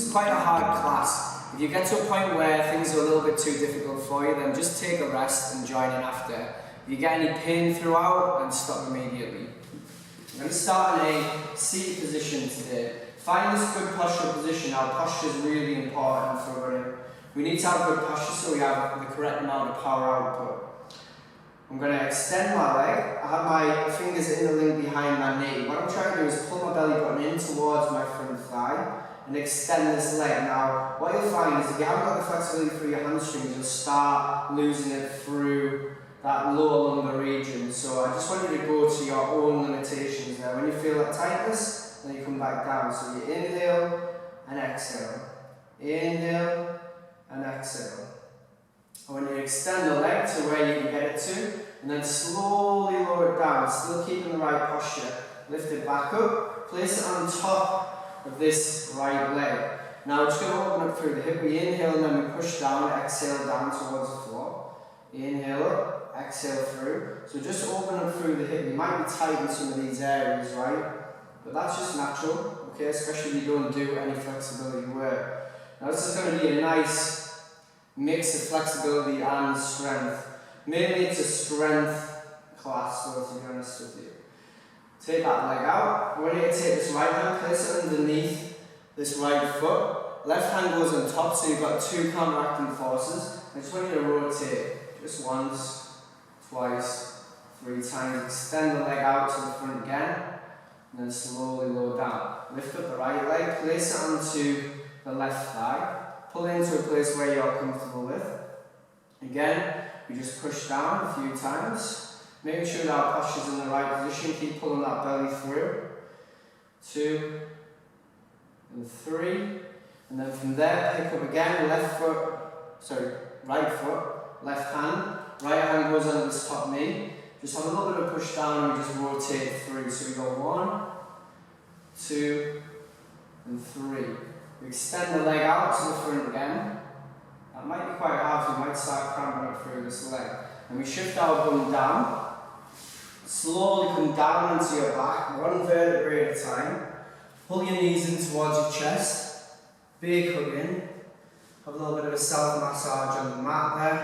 is quite a hard class. If you get to a point where things are a little bit too difficult for you, then just take a rest and join in after. If you get any pain throughout, then stop immediately. I'm going to start in a seated position today. Find this good postural position. Our posture is really important for running. We need to have good posture so we have the correct amount of power output. I'm going to extend my leg. I have my fingers in the link behind my knee. What I'm trying to do is pull my belly button in towards my front thigh and extend this leg. Now, what you'll find is if you haven't got the flexibility through your hamstrings, you'll start losing it through that lower lumbar region. So I just want you to go to your own limitations there. When you feel that tightness, then you come back down. So you inhale and exhale. Inhale and exhale. And when you extend the leg to where you can get it to, and then slowly lower it down, still keeping the right posture. Lift it back up, place it on top of this right leg. Now we're just going to open up through the hip. We inhale and then we push down, exhale down towards the floor. Inhale up, exhale through. So just open up through the hip. You might be tight in some of these areas, right? But that's just natural, okay? Especially if you don't do any flexibility work. Now this is going to be a nice mix of flexibility and strength. Mainly it's a strength class, so to be honest with you. Take that leg out. I want you to take this right hand, place it underneath this right foot. Left hand goes on top, so you've got two counteracting forces. I just want you to rotate just once, twice, 3 times. Extend the leg out to the front again, and then slowly lower down. Lift up the right leg, place it onto the left thigh. Pull into a place where you're comfortable with. Again, we just push down a few times. Making sure that our posture's in the right position. Keep pulling that belly through. 2 and 3. And then from there, pick up again. Right foot, left hand. Right hand goes under this top knee. Just have a little bit of push down and we just rotate through. So we go 1, 2, and 3. We extend the leg out to the front again. That might be quite hard, so you might start cramping up through this leg. And we shift our bum down. Slowly come down onto your back, 1 vertebrae at a time. Pull your knees in towards your chest. Big hug in. Have a little bit of a self-massage on the mat there.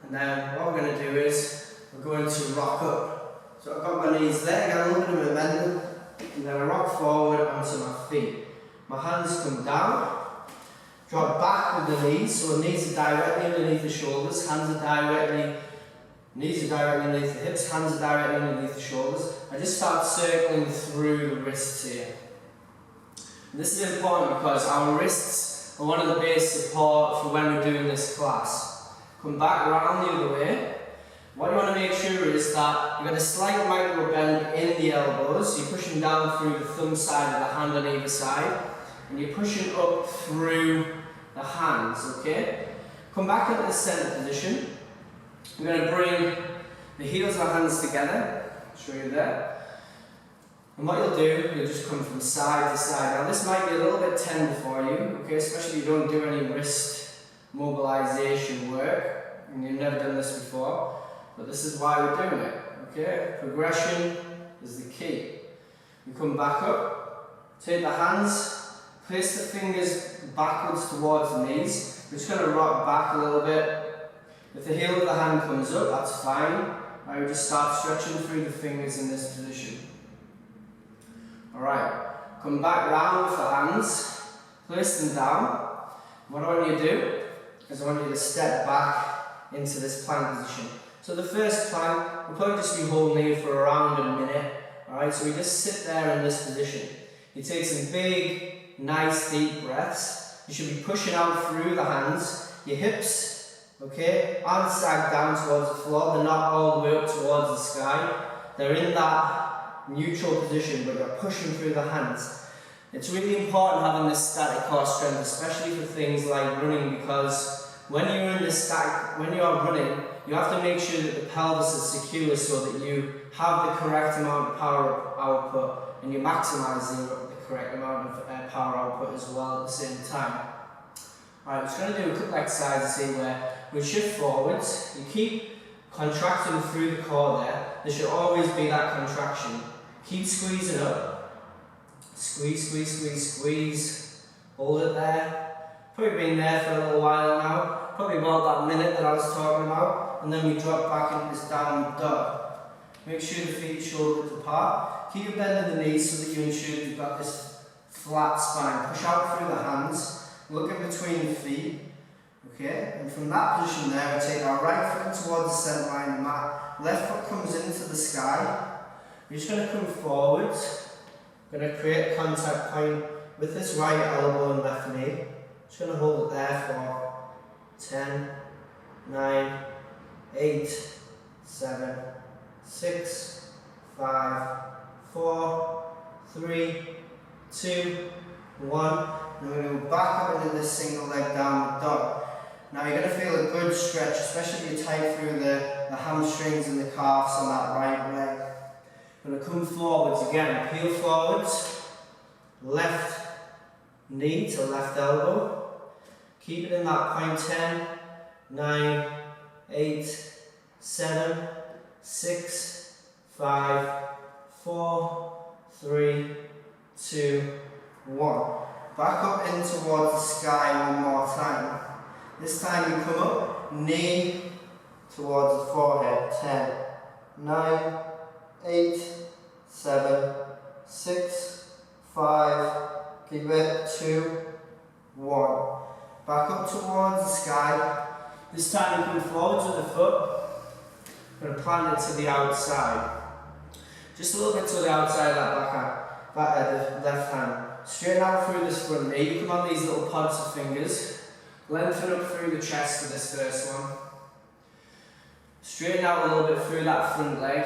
And then what we're going to do is, we're going to rock up. So I've got my knees there, get a little bit of momentum. And then I rock forward onto my feet. My hands come down, drop back with the knees, so the knees are directly underneath the shoulders, knees are directly underneath the hips, hands are directly underneath the shoulders. I just start circling through the wrists here. And this is important because our wrists are one of the base support for when we're doing this class. Come back around the other way. What you want to make sure is that you've got a slight micro bend in the elbows, so you're pushing down through the thumb side of the hand on either side. And you're pushing up through the hands, okay? Come back into the center position. We're going to bring the heels of our hands together. I'll show you there. And what you'll do, you'll just come from side to side. Now this might be a little bit tender for you, okay? Especially if you don't do any wrist mobilization work and you've never done this before. But this is why we're doing it, okay? Progression is the key. You come back up, take the hands, place the fingers backwards towards the knees. We're just going to rock back a little bit. If the heel of the hand comes up, that's fine. I would just start stretching through the fingers in this position. Alright, come back round with the hands, place them down. What I want you to do is I want you to step back into this plank position. So the first plank, we'll probably just be holding here for around a minute. Alright, so we just sit there in this position. You take some big, nice deep breaths. You should be pushing out through the hands. Your hips, okay, aren't sagged down towards the floor. They're not all the way up towards the sky. They're in that neutral position, but you're pushing through the hands. It's really important having this static core strength, especially for things like running, because when you're in this static, when you are running, you have to make sure that the pelvis is secure so that you have the correct amount of power output and you're maximizing the correct amount of power output as well at the same time. Alright, we're just going to do a couple exercises here where we shift forwards. You keep contracting through the core there. There should always be that contraction. Keep squeezing up. Squeeze, squeeze, squeeze, squeeze. Hold it there. Probably been there for a little while now. Probably about that minute that I was talking about. And then we drop back into this downward dog. Make sure the feet shoulder width apart. Keep bending the knees so that you ensure that you've got this flat spine. Push out through the hands. Look in between the feet. Okay, and from that position there, we take our right foot towards the centre line of the mat. Left foot comes into the sky. We're just going to come forwards. We're going to create a contact point with this right elbow and left knee. Just going to hold it there for 10, 9, 8, 7, 6, 5, 4, 3, 2, 1. And we're going to go back up into this single leg downward dog. Now you're going to feel a good stretch, especially if you tight through the hamstrings and the calves on that right leg. We're going to come forwards again, peel forwards, left knee to left elbow. Keep it in that point. 10, 9, 8, 7, 6, 5, 4, 3, 2, 1. Back up in towards the sky one more time. This time you come up, knee towards the forehead. 10, 9, 8, 7, 6, 5, keep it, 2, 1. Back up towards the sky. This time you come forwards with the foot. I'm going to plant it to the outside. Just a little bit to the outside of that the left hand. Straighten out through this front knee. You come on these little pods of fingers. Lengthen up through the chest for this first one. Straighten out a little bit through that front leg.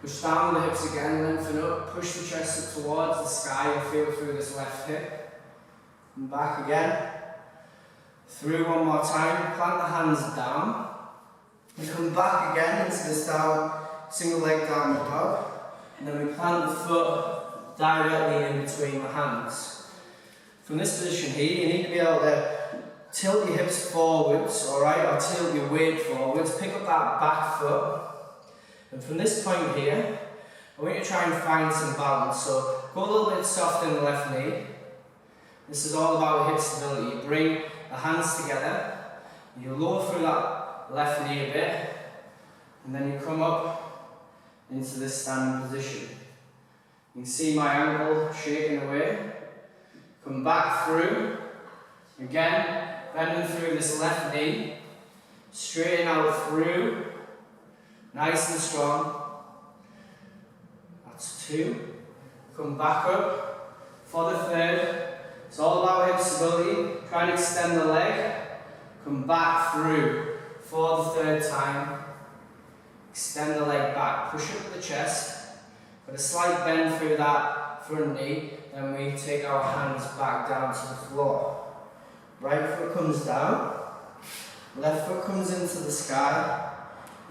Push down the hips again, lengthen up. Push the chest up towards the sky and feel through this left hip. And back again. Through one more time. Plant the hands down. And come back again into this down, single leg downward dog. And then we plant the foot directly in between the hands. From this position here, you need to be able to tilt your hips forwards, alright, or tilt your weight forwards, pick up that back foot, and from this point here, I want you to try and find some balance. So go a little bit soft in the left knee. This is all about hip stability. You bring the hands together, you lower through that left knee a bit, and then you come up into this standing position. You can see my ankle shaking away. Come back through, again, bending through this left knee, straighten out through, nice and strong. That's 2. Come back up for the 3rd. It's all about hip stability. Try and extend the leg. Come back through for the 3rd time. Extend the leg back. Push up the chest. Put a slight bend through that front knee. Then we take our hands back down to the floor. Right foot comes down, left foot comes into the sky.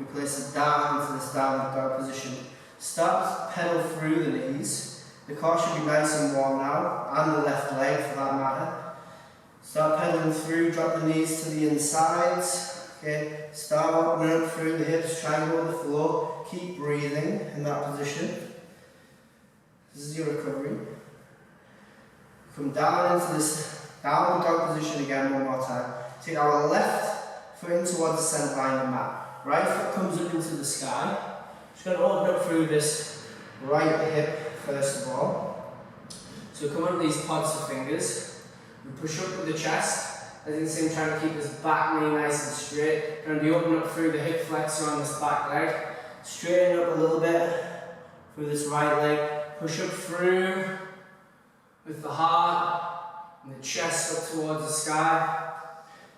We place it down into this downward dog position. Start to pedal through the knees. The core should be nice and warm now, and the left leg for that matter. Start pedaling through, drop the knees to the insides. Okay, start opening up through the hips, try and go with the flow. Keep breathing in that position. This is your recovery. Come down into this downward dog position again one more time. Take our left foot in towards the centre line of the mat. Right foot comes up into the sky. Just going to open up through this right hip first of all. So come on these pods of fingers. We push up with the chest. As you can see, I'm trying to keep this back knee nice and straight. Going to be opening up through the hip flexor on this back leg. Straighten up a little bit through this right leg. Push up through with the heart. And the chest up towards the sky.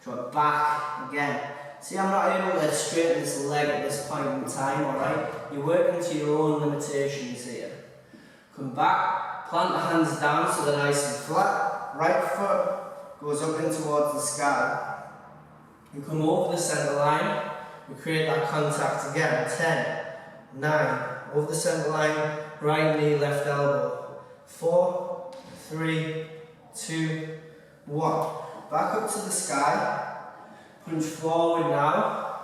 Drop back again. See, I'm not able to straighten this leg at this point in time, alright? You're working to your own limitations here. Come back, plant the hands down so they're nice and flat. Right foot goes up in towards the sky. You come over the centre line, we create that contact again. 10, 9, over the centre line, right knee, left elbow. 4, 3, 2, 1. Back up to the sky. Punch forward now.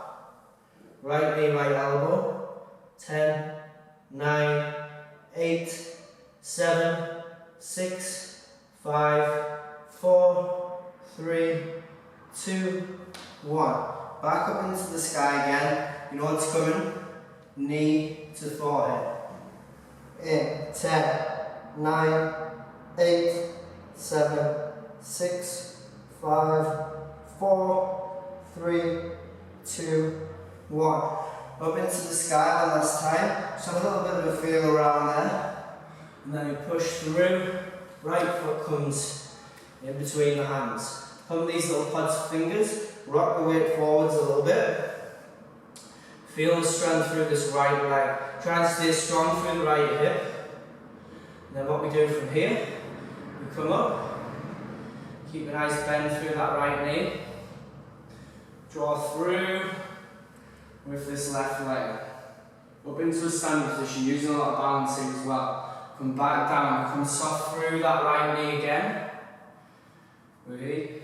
Right knee, right elbow. 10, 9, 8, 7, 6, 5, 4, 3, 2, 1. Back up into the sky again. You know what's coming? Knee to forehead. In 10, 9, 8, 7, 6, 5, 4, 3, 2, 1. Up into the sky one last time. Just have a little bit of a feel around there. And then you push through. Right foot comes in between the hands. Pump these little pods of fingers. Rock the weight forwards a little bit. Feel the strength through this right leg. Try and stay strong through the right hip. And then what we do from here, we come up. Keep a nice bend through that right knee. Draw through with this left leg. Up into a standing position, using a lot of balancing as well. Come back down, come soft through that right knee again. Ready?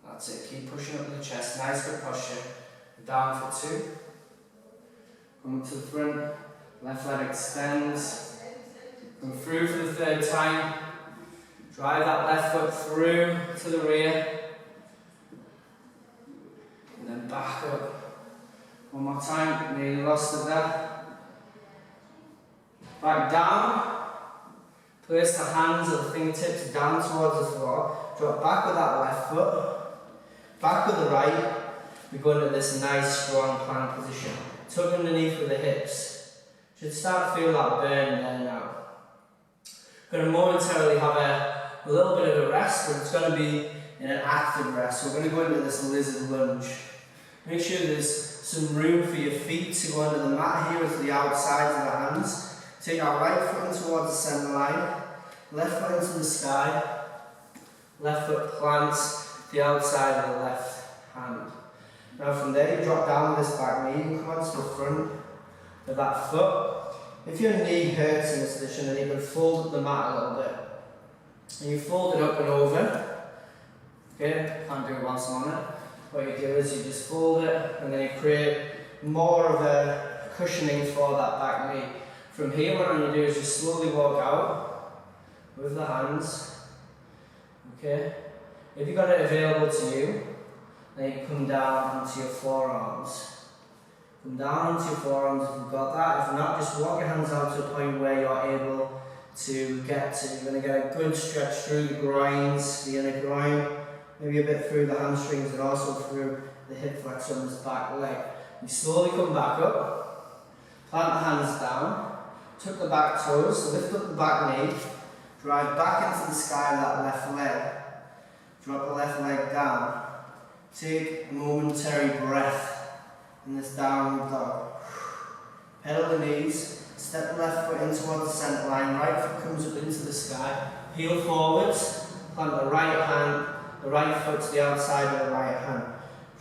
That's it, keep pushing up in the chest, nice good posture. Down for 2. Come up to the front, left leg extends. Come through for the 3rd time. Drive that left foot through to the rear. And then back up. One more time, nearly lost it there. Back down. Place the hands or the fingertips down towards the floor. Drop back with that left foot. Back with the right. We go into this nice strong plank position. Tuck underneath with the hips. Should start to feel that burn there now. Going to momentarily have a little bit of a rest, but it's going to be in an active rest. So we're going to go into this lizard lunge. Make sure there's some room for your feet to go under the mat here to the outsides of the hands. Take our right foot in towards the centre line. Left foot into the sky. Left foot plants the outside of the left hand. Now from there you drop down with this back knee and come onto the front of that foot. If your knee hurts in this position, then you can fold up the mat a little bit. And you fold it up and over. Okay, can't do it whilst I'm on it. What you do is you just fold it and then you create more of a cushioning for that back knee. From here what I'm going to do is just slowly walk out with the hands. Okay, if you've got it available to you, then you come down onto your forearms. Come down onto your forearms if you've got that. If not, just walk your hands out to a point where you're able to get to. You're going to get a good stretch through the groins, the inner groin, maybe a bit through the hamstrings and also through the hip flexor on this back leg. You slowly come back up, plant the hands down, tuck the back toes, lift up the back knee, drive back into the sky with that left leg, drop the left leg down. Take a momentary breath in this downward dog. Pedal the knees, step the left foot in towards the centre line, right foot comes up into the sky, heel forwards, plant the right foot to the outside of the right hand.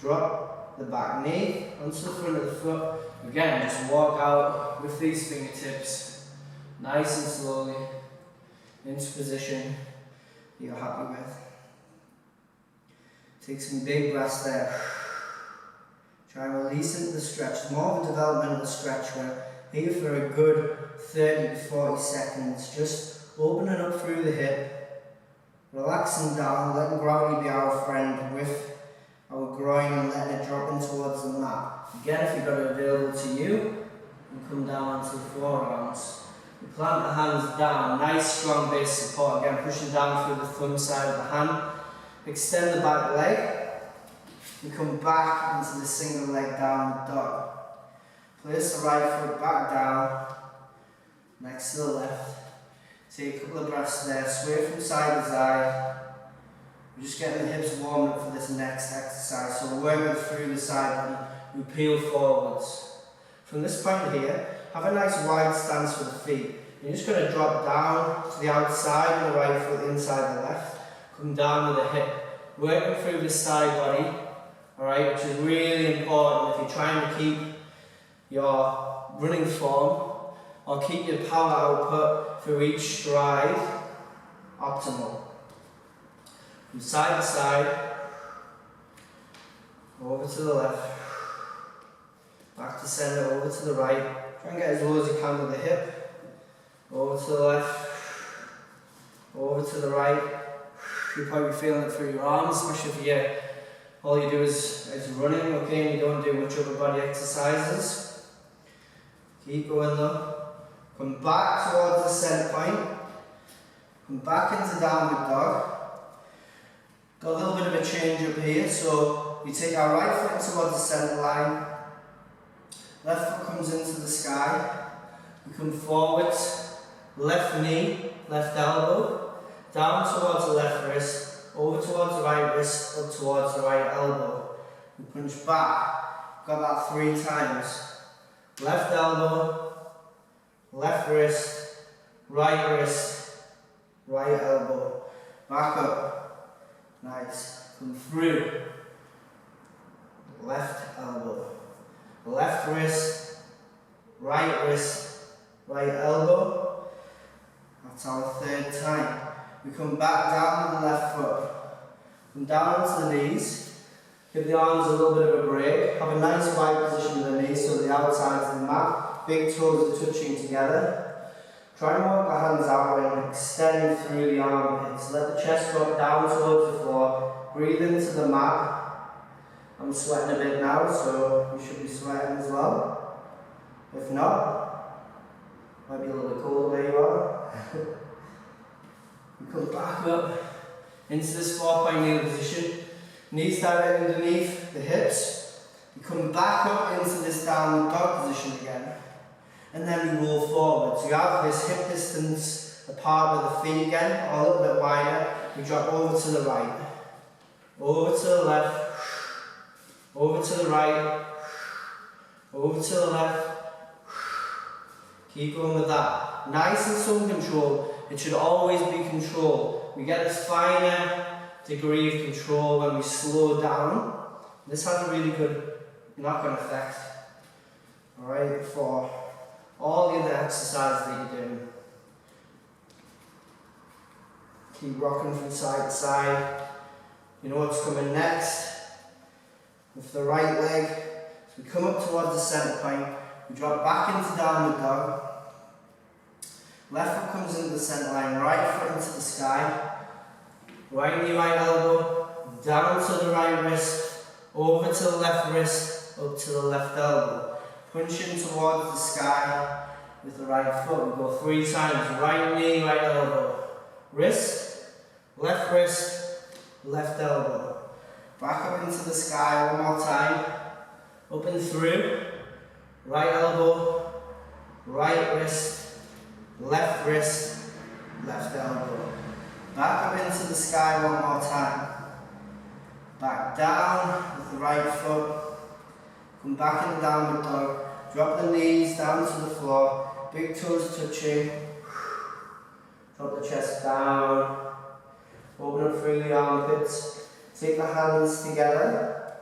Drop the back knee onto the front of the foot. Again, just walk out with these fingertips, nice and slowly, into position you're happy with. Take some big breaths there. Try and release into the stretch. More of a developmental stretch where here for a good 30 to 40 seconds. Just opening up through the hip, relaxing down, letting gravity be our friend with our groin and letting it drop in towards the mat. Again, if you've got it available to you, and come down onto the forearms. You plant the hands down, nice strong base support. Again, pushing down through the thumb side of the hand. Extend the back leg and come back into the single leg down dog. Place the right foot back down next to the left. Take a couple of breaths there, sway from side to side. We're just getting the hips warmed up for this next exercise. So we're working through the side body, we peel forwards. From this point here, have a nice wide stance with the feet. You're just going to drop down to the outside of the right foot, inside the left. Come down with the hip, working through the side body, alright, which is really important if you're trying to keep your running form or keep your power output through each stride optimal. From side to side, over to the left, back to centre, over to the right. Try and get as low as you can with the hip, over to the left, over to the right. You're probably feeling it through your arms, especially if all you do is running, okay, and you don't do much upper body exercises. Keep going though. Come back towards the centre point. Come back into downward dog. Got a little bit of a change up here, so we take our right foot towards the centre line. Left foot comes into the sky. We come forwards. Left knee, left elbow. Down towards the left wrist. Over towards the right wrist. Up towards the right elbow. We punch back. Got that 3 times. Left elbow. Left wrist. Right wrist. Right elbow. Back up. Nice. Come through. Left elbow. Left wrist. Right elbow. That's our 3rd time. We come back down with the left foot. Come down onto the knees. Give the arms a little bit of a break. Have a nice wide position with the knees so the outsides of the mat. Big toes are touching together. Try and walk the hands out and extend through the armpits. Let the chest drop down towards the floor. Breathe into the mat. I'm sweating a bit now, so you should be sweating as well. If not, might be a little bit cold where you are. We come back up into this 4-point kneel position. Knees directly underneath the hips. We come back up into this downward dog position again. And then we roll forward. So you have this hip distance apart with the feet again, or a little bit wider. We drop over to the right, over to the left, over to the right, over to the left. Keep going with that. Nice and some control. It should always be control. We get this finer degree of control when we slow down. This has a really good knock-on effect. Alright, for all the other exercises that you're doing. Keep rocking from side to side. You know what's coming next. With the right leg, so we come up towards the centre point. We drop back into downward dog. Left foot comes into the centre line, right foot into the sky. Right knee, right elbow, down to the right wrist, over to the left wrist, up to the left elbow. Punching towards the sky with the right foot. We go 3 times. Right knee, right elbow. Wrist, left elbow. Back up into the sky 1 more time. Up and through. Right elbow, right wrist, left elbow. Back up into the sky 1 more time. Back down with the right foot. Come back in the downward dog. Drop the knees down to the floor. Big toes touching. Drop the chest down. Open up through the armpits. Take the hands together.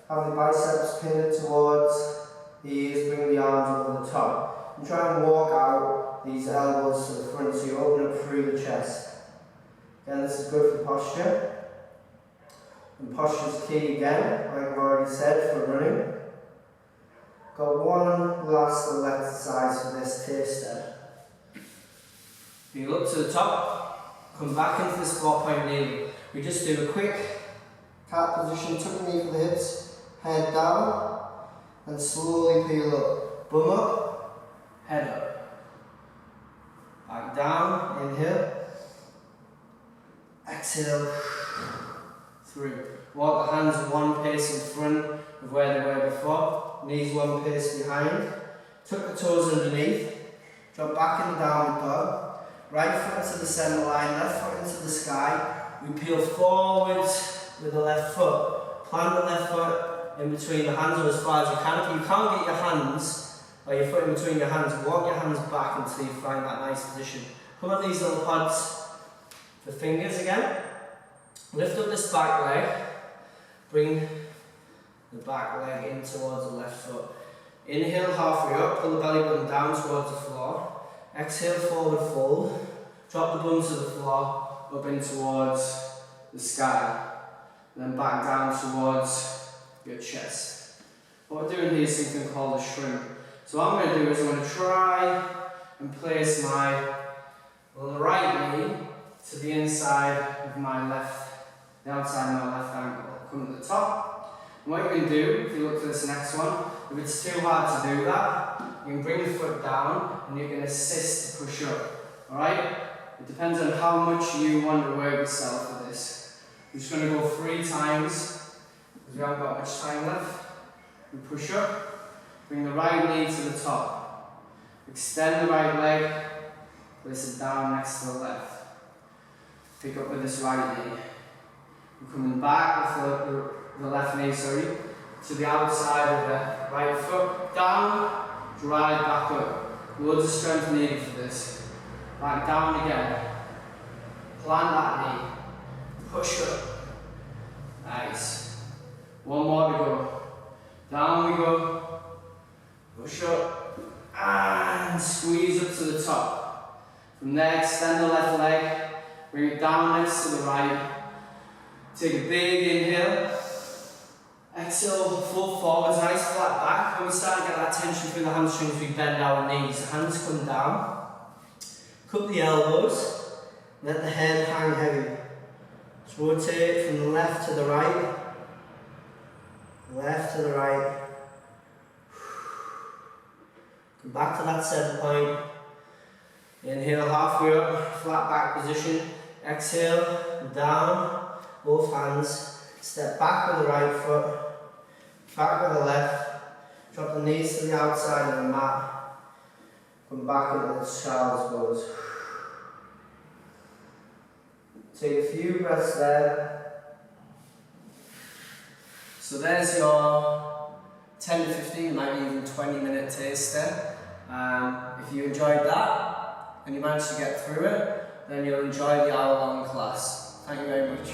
Have the biceps pinned towards the ears. Bring the arms over the top. And try and walk out these elbows to the front so you open up through the chest. Again, this is good for posture. And posture's key again, like I've already said, for running. Got one last little exercise for this taster. You look to the top, come back into this 4-point kneel. We just do a quick cat position, tuck the knee for the hips, head down, and slowly peel up. Bum up, head up. Back down, inhale. Exhale. Through. Walk the hands 1 pace in front of where they were before. Knees 1 pace behind. Tuck the toes underneath. Drop back in the downward dog. Right foot into the centre line, left foot into the sky. We peel forwards with the left foot. Plant the left foot in between the hands or as far as you can. If you can't get your hands, or your foot in between your hands, walk your hands back until you find that nice position. Come on these little pods for fingers again. Lift up this back leg. Bring the back leg in towards the left foot. Inhale halfway up, pull the belly button down towards the floor. Exhale, forward fold. Drop the bum to the floor, up in towards the sky. Then back down towards your chest. What we're doing here is something called a shrimp. So what I'm going to do is I'm going to try and place my right knee to the inside of my left the outside of my left ankle. Come to the top. And what you can do, if you look to this next one, if it's too hard to do that, you can bring the foot down and you can assist to push up. Alright? It depends on how much you want to work yourself for this. We're just going to go 3 times, because we haven't got much time left. We push up, bring the right knee to the top. Extend the right leg, place it down next to the left. Pick up with this right knee. We're coming back with the left knee, to the outside of the right foot, down, drive back up. Loads of strength needed for this. Back down again. Plant that knee. Push up. Nice. One more to go. Down we go. Push up. And squeeze up to the top. From there, extend the left leg. Bring it down next to the right. Take a big inhale. Exhale, full forwards, nice flat back. When we start to get that tension through the hamstrings, we bend our knees. The hands come down. Cup the elbows. Let the head hang heavy. Just rotate from the left to the right. Left to the right. Come back to that 7 point. Inhale halfway up, flat back position. Exhale, down, both hands. Step back with the right foot, back with the left. Drop the knees to the outside of the mat. Come back into the child's pose. Take a few breaths there. So there's your 10 to 15, maybe even 20-minute taster. If you enjoyed that and you managed to get through it, then you'll enjoy the hour-long class. Thank you very much.